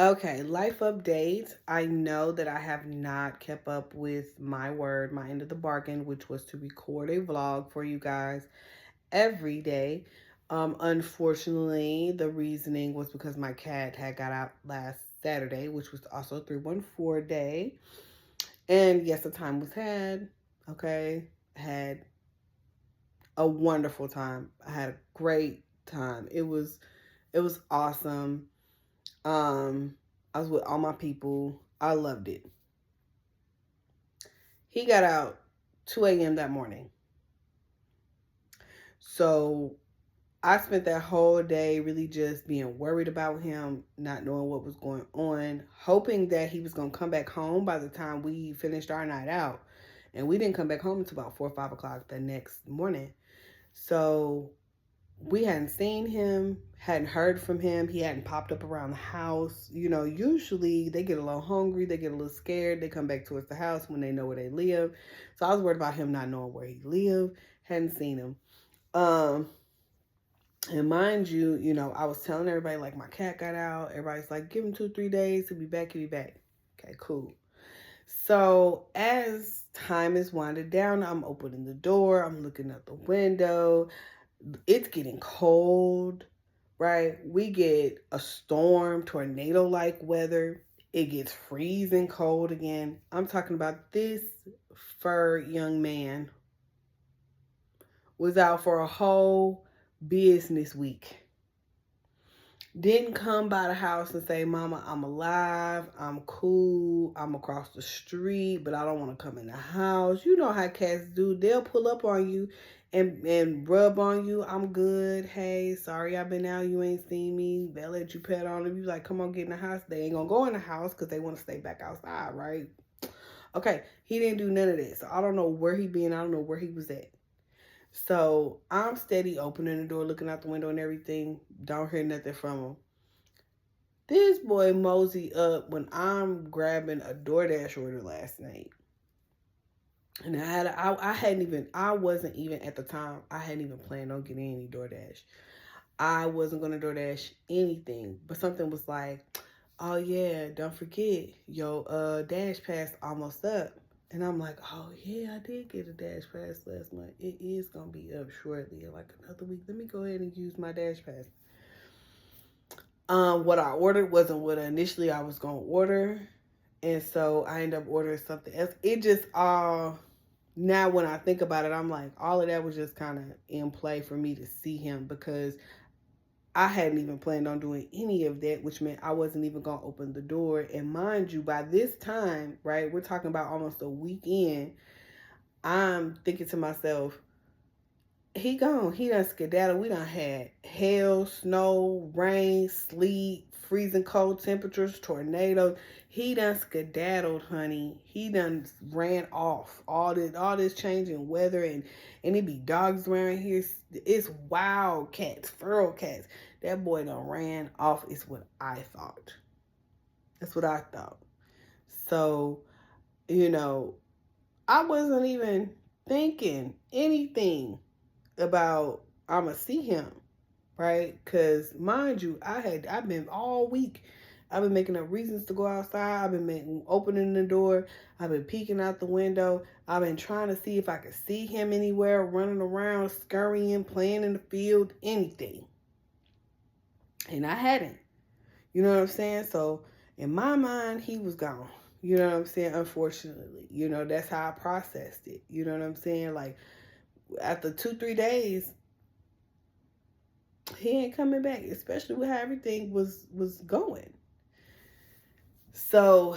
Okay, life update. I know that I have not kept up with my word, my end of the bargain, which was to record a vlog for you guys every day. Unfortunately, the reasoning was because my cat had got out last Saturday, which was also 314 day. And yes, the time was had. Okay, had a wonderful time. I had a great time. It was awesome. Um, I was with all my people. I loved it. He got out 2 a.m. that morning. So I spent that whole day really just being worried about him, not knowing what was going on, hoping that he was going to come back home by the time we finished our night out. And we didn't come back home until about 4 or 5 o'clock the next morning. So we hadn't seen him, hadn't heard from him. He hadn't popped up around the house. Usually they get a little hungry, they get a little scared, they come back towards the house when they know where they live. So I was worried about him not knowing where he lived, hadn't seen him. Um, and mind you, I was telling everybody like my cat got out. Everybody's like, give him 2, 3 days, he'll be back, he'll be back. Okay, cool. So as time is winding down, I'm opening the door, I'm looking out the window. It's getting cold, right? We get a storm, tornado like weather. It gets freezing cold again. I'm talking about this fur young man was out for a whole business week. Didn't come by the house and say, Mama, I'm alive, I'm cool, I'm across the street, but I don't want to come in the house. You know how cats do. They'll pull up on you and rub on you. I'm good. Hey, sorry I've been out. You ain't seen me. They'll let you pet on them. You like, come on, get in the house. They ain't going to go in the house because they want to stay back outside, right? Okay, he didn't do none of that. So I don't know where he been. I don't know where he was at. So I'm steady opening the door, looking out the window and everything. Don't hear nothing from him. This boy mosey up when I'm grabbing a DoorDash order last night. And I wasn't even at the time, I hadn't even planned on getting any DoorDash. I wasn't going to DoorDash anything. But something was like, oh yeah, don't forget, your Dash Pass almost up. And I'm like, oh yeah, I did get a Dash Pass last month. It is going to be up shortly in like another week. Let me go ahead and use my Dash Pass. What I ordered wasn't what initially I was gonna order, and so I ended up ordering something else. It just all now when I think about it, I'm like, all of that was just kind of in play for me to see him because I hadn't even planned on doing any of that, which meant I wasn't even gonna open the door. And mind you, by this time, right, we're talking about almost a weekend. I'm thinking to myself, he gone. He done skedaddled. We done had hail, snow, rain, sleet, freezing cold temperatures, tornadoes. He done skedaddled, honey. He done ran off. All this changing weather and it be dogs around here. It's wild cats, feral cats. That boy done ran off is what I thought. That's what I thought. So, you know, I wasn't even thinking anything about I'ma see him, right? Cause mind you, I've been all week. I've been making up reasons to go outside. I've been opening the door. I've been peeking out the window. I've been trying to see if I could see him anywhere, running around, scurrying, playing in the field, anything. And I hadn't. You know what I'm saying? So in my mind, he was gone. You know what I'm saying? Unfortunately, that's how I processed it. You know what I'm saying? Like after 2, 3 days, he ain't coming back, especially with how everything was going. So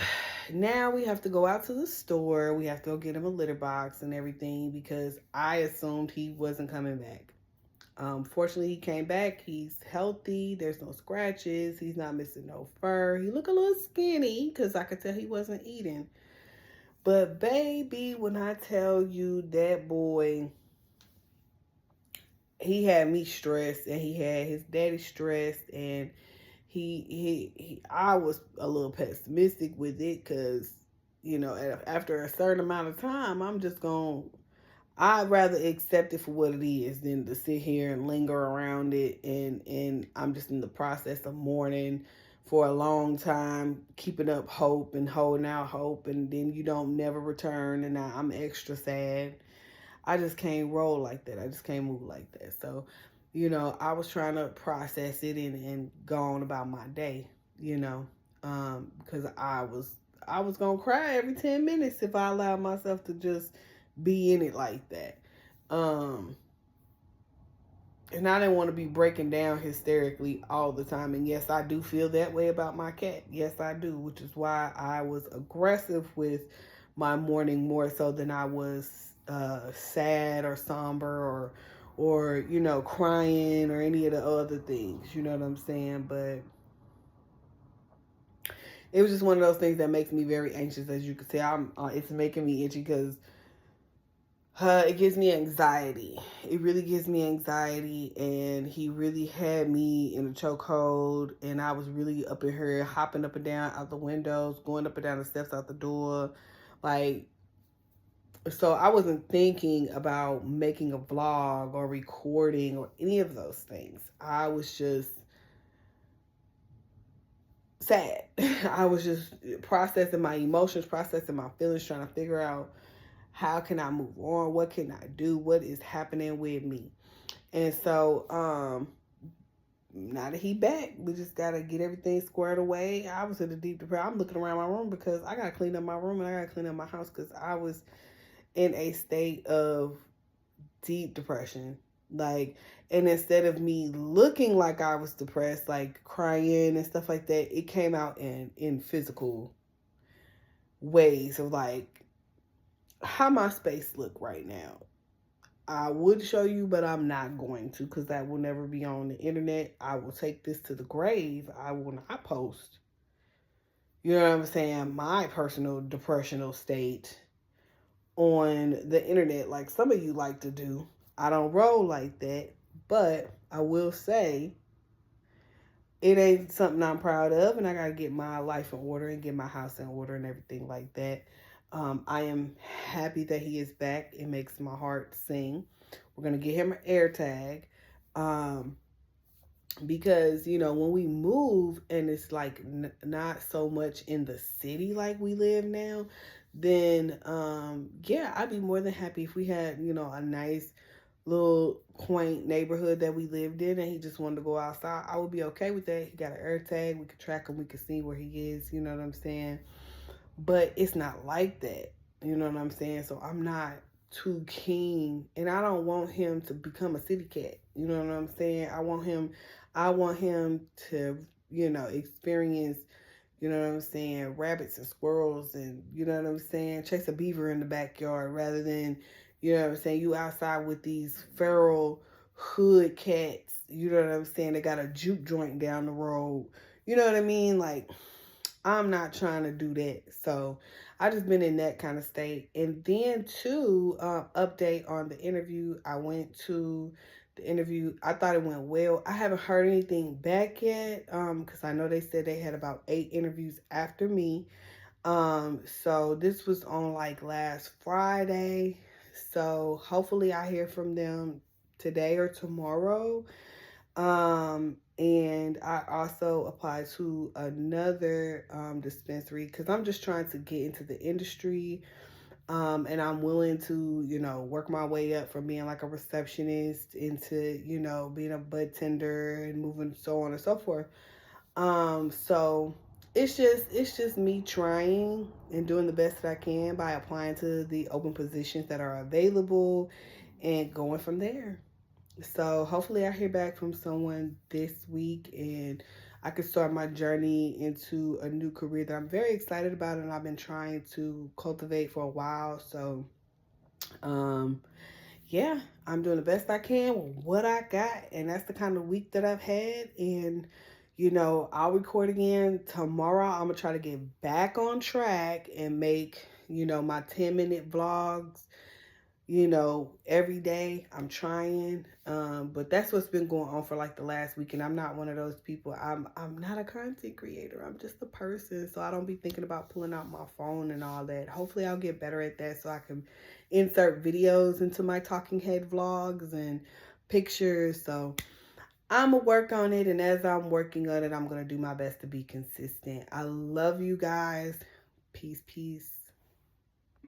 now we have to go out to the store. We have to go get him a litter box and everything because I assumed he wasn't coming back. Fortunately, he came back. He's healthy. There's no scratches. He's not missing no fur. He look a little skinny because I could tell he wasn't eating. But baby, when I tell you that boy, he had me stressed and he had his daddy stressed and I was a little pessimistic with it because after a certain amount of time I'd rather accept it for what it is than to sit here and linger around it and I'm just in the process of mourning for a long time, keeping up hope and holding out hope, and then you don't never return, and now I'm extra sad. I just can't roll like that. I just can't move like that. So, I was trying to process it and go on about my day, because I was gonna cry every 10 minutes if I allowed myself to just be in it like that. Um, and I didn't want to be breaking down hysterically all the time. And yes, I do feel that way about my cat. Yes, I do, which is why I was aggressive with my morning more so than I was sad or somber or crying or any of the other things. You know what I'm saying? But it was just one of those things that makes me very anxious, as you can see. It's making me itchy because it gives me anxiety. It really gives me anxiety, and he really had me in a chokehold, and I was really up in here, hopping up and down out the windows, going up and down the steps out the door, like. So I wasn't thinking about making a vlog or recording or any of those things. I was just sad. I was just processing my emotions, processing my feelings, trying to figure out how can I move on? What can I do? What is happening with me? And so, now that he back, we just gotta get everything squared away. I was in a deep depression. I'm looking around my room because I gotta clean up my room and I gotta clean up my house because I was in a state of deep depression. Like, and instead of me looking like I was depressed, like crying and stuff like that, it came out in physical ways of like how my space look right now. I would show you, but I'm not going to because that will never be on the internet. I will take this to the grave. I will not post, you know what I'm saying, my personal depressional state on the internet like some of you like to do. I don't roll like that, but I will say it ain't something I'm proud of, and I got to get my life in order and get my house in order and everything like that. I am happy that he is back. It makes my heart sing. We're going to get him an air tag. Because, when we move and it's like not so much in the city like we live now, then, yeah, I'd be more than happy if we had, a nice little quaint neighborhood that we lived in and he just wanted to go outside. I would be okay with that. He got an air tag. We could track him. We could see where he is. You know what I'm saying? But it's not like that. You know what I'm saying? So I'm not too keen, and I don't want him to become a city cat. You know what I'm saying? I want him to, experience, you know what I'm saying, rabbits and squirrels and, you know what I'm saying, chase a beaver in the backyard rather than, you know what I'm saying, you outside with these feral hood cats, you know what I'm saying, they got a juke joint down the road. You know what I mean? Like, I'm not trying to do that. So I just been in that kind of state. And then to update on the interview, I went to the interview. I thought it went well. I haven't heard anything back yet because I know they said they had about 8 interviews after me. So this was on like last Friday. So hopefully I hear from them today or tomorrow. And I also applied to another dispensary because I'm just trying to get into the industry. And I'm willing to, work my way up from being like a receptionist into, being a bud tender and moving so on and so forth. So it's just me trying and doing the best that I can by applying to the open positions that are available and going from there. So hopefully I hear back from someone this week and I can start my journey into a new career that I'm very excited about and I've been trying to cultivate for a while. So, yeah, I'm doing the best I can with what I got. And that's the kind of week that I've had. And, I'll record again tomorrow. I'm going to try to get back on track and make, my 10-minute vlogs, every day. I'm trying, but that's what's been going on for like the last week. And I'm not one of those people. I'm not a content creator. I'm just a person. So I don't be thinking about pulling out my phone and all that. Hopefully I'll get better at that so I can insert videos into my talking head vlogs and pictures. So I'm going to work on it. And as I'm working on it, I'm going to do my best to be consistent. I love you guys. Peace, peace.